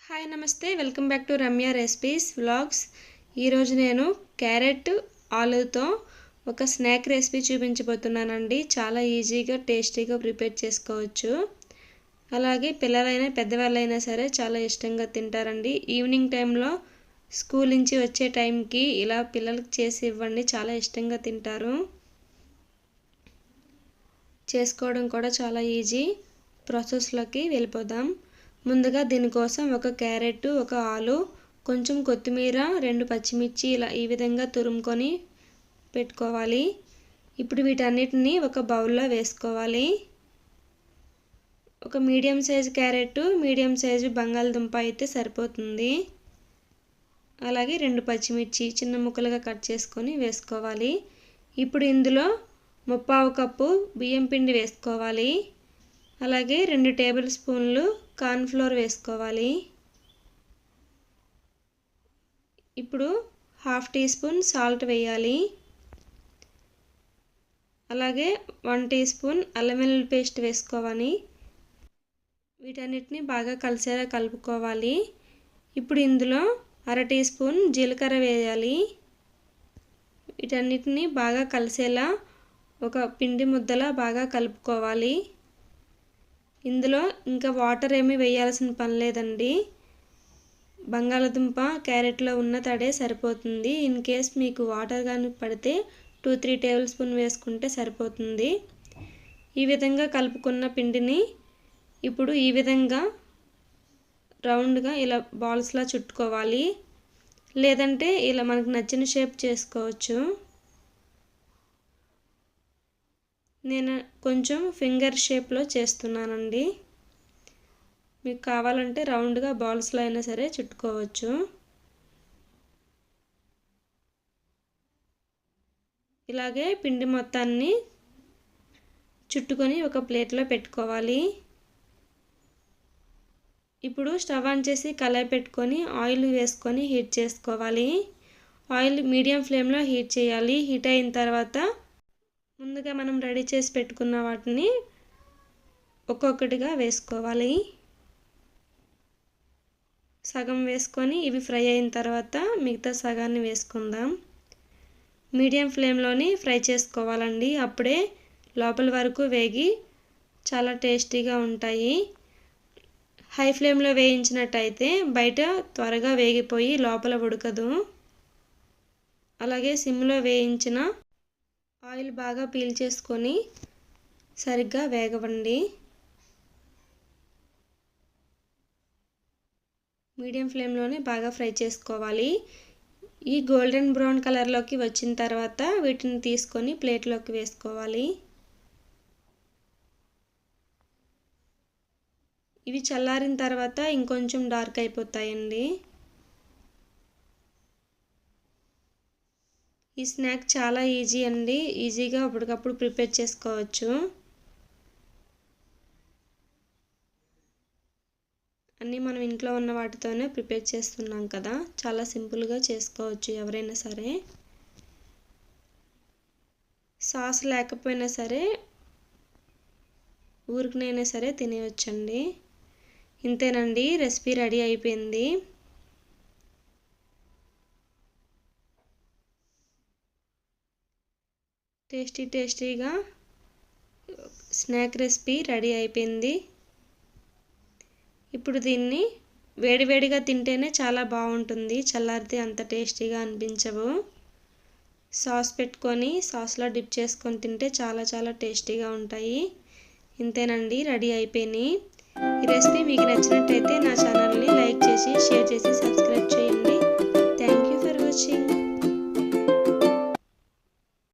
Hi నమస్తే welcome back to Ramya recipes vlogs. ఈరోజు నేను క్యారెట్ ఆలుతో ఒక స్నాక్ రెసిపీ చూపించబోతున్నానండి. చాలా ఈజీగా టేస్టీగా ప్రిపేర్ చేసుకోవచ్చు. అలాగే పిల్లలైనా పెద్దవాళ్ళైనా సరే చాలా ఇష్టంగా తింటారండి. ఈవినింగ్ టైంలో స్కూల్ నుంచి వచ్చే టైంకి ఇలా పిల్లలకి చేసి ఇవ్వండి, చాలా ఇష్టంగా తింటారు. చేసుకోవడం కూడా చాలా ఈజీ. ప్రాసెస్లోకి వెళ్ళిపోదాం. ముందుగా దీనికోసం ఒక క్యారెట్, ఒక ఆలు, కొంచెం కొత్తిమీర, 2 పచ్చిమిర్చి ఇలా ఈ విధంగా తురుముకొని పెట్టుకోవాలి. ఇప్పుడు వీటన్నిటిని ఒక బౌల్లో వేసుకోవాలి. ఒక medium size carrot, medium size బంగాళదుంప అయితే సరిపోతుంది. అలాగే 2 పచ్చిమిర్చి చిన్న ముక్కలుగా కట్ చేసుకొని వేసుకోవాలి. ఇప్పుడు ఇందులో 1/4 కప్పు బియ్యం పిండి వేసుకోవాలి. అలాగే 2 టేబుల్ స్పూన్లు కార్న్ ఫ్లోర్ వేసుకోవాలి. ఇప్పుడు 1/2 టీ స్పూన్ సాల్ట్ వేయాలి. అలాగే 1 టీ స్పూన్ అల్లం వెల్లుల్లి పేస్ట్ వేసుకోవాలి. వీటన్నిటిని బాగా కలిసేలా కలుపుకోవాలి. ఇప్పుడు ఇందులో 1/2 టీ స్పూన్ జీలకర్ర వేయాలి. వీటన్నిటిని బాగా కలిసేలా ఒక పిండి ముద్దలా బాగా కలుపుకోవాలి. ఇందులో ఇంకా వాటర్ ఏమీ వేయాల్సిన పని లేదండి. బంగాళదుంప క్యారెట్లో ఉన్న తడే సరిపోతుంది. ఇన్ కేస్ మీకు వాటర్ కానీ పడితే 2-3 టేబుల్ స్పూన్ వేసుకుంటే సరిపోతుంది. ఈ విధంగా కలుపుకున్న పిండిని ఇప్పుడు ఈ విధంగా రౌండ్గా ఇలా బాల్స్లా చుట్టుకోవాలి. లేదంటే ఇలా మనకు నచ్చిన షేప్ చేసుకోవచ్చు. నేను కొంచెం ఫింగర్ షేప్లో చేస్తున్నానండి. మీకు కావాలంటే రౌండ్గా బాల్స్లో అయినా సరే చుట్టుకోవచ్చు. ఇలాగే పిండి మొత్తాన్ని చుట్టుకొని ఒక ప్లేట్లో పెట్టుకోవాలి. ఇప్పుడు స్టవ్ ఆన్ చేసి కళాయి పెట్టుకొని ఆయిల్ వేసుకొని హీట్ చేసుకోవాలి. ఆయిల్ మీడియం ఫ్లేమ్లో హీట్ చేయాలి. హీట్ అయిన తర్వాత ముందుగా మనం రెడీ చేసి పెట్టుకున్న వాటిని ఒక్కొక్కటిగా వేసుకోవాలి. సగం వేసుకొని ఇవి ఫ్రై అయిన తర్వాత మిగతా సగాన్ని వేసుకుందాం. మీడియం ఫ్లేమ్లోని ఫ్రై చేసుకోవాలండి. అప్పుడే లోపల వరకు వేగి చాలా టేస్టీగా ఉంటాయి. హై ఫ్లేమ్లో వేయించినట్టయితే బయట త్వరగా వేగిపోయి లోపల ఉడకదు. అలాగే సిమ్లో వేయించిన ఆయిల్ బాగా పీల్ చేసుకొని సరిగ్గా వేగవండి. మీడియం ఫ్లేమ్లోనే బాగా ఫ్రై చేసుకోవాలి. ఈ గోల్డెన్ బ్రౌన్ కలర్లోకి వచ్చిన తర్వాత వీటిని తీసుకొని ప్లేట్లోకి వేసుకోవాలి. ఇవి చల్లారిన తర్వాత ఇంకొంచెం డార్క్ అయిపోతాయండి. ఈ స్నాక్ చాలా ఈజీ అండి. ఈజీగా అప్పటికప్పుడు ప్రిపేర్ చేసుకోవచ్చు. అన్నీ మనం ఇంట్లో ఉన్న వాటితోనే ప్రిపేర్ చేస్తున్నాం కదా, చాలా సింపుల్గా చేసుకోవచ్చు ఎవరైనా సరే. సాస్ లేకపోయినా సరే ఊరికనైనా సరే తినేయొచ్చండి. ఇంతేనండి, రెసిపీ రెడీ అయిపోయింది. టేస్టీగా స్నాక్ రెసిపీ రెడీ అయిపోయింది. ఇప్పుడు దీన్ని వేడివేడిగా తింటేనే చాలా బాగుంటుంది. చల్లారితే అంత టేస్టీగా అనిపించవు. సాస్ పెట్టుకొని సాస్లో డిప్ చేసుకొని తింటే చాలా టేస్టీగా ఉంటాయి. ఇంతేనండి, రెడీ అయిపోయినాయి. ఈ రెసిపీ మీకు నచ్చినట్టయితే నా ఛానల్ని లైక్ చేసి షేర్ చేసి సబ్స్క్రైబ్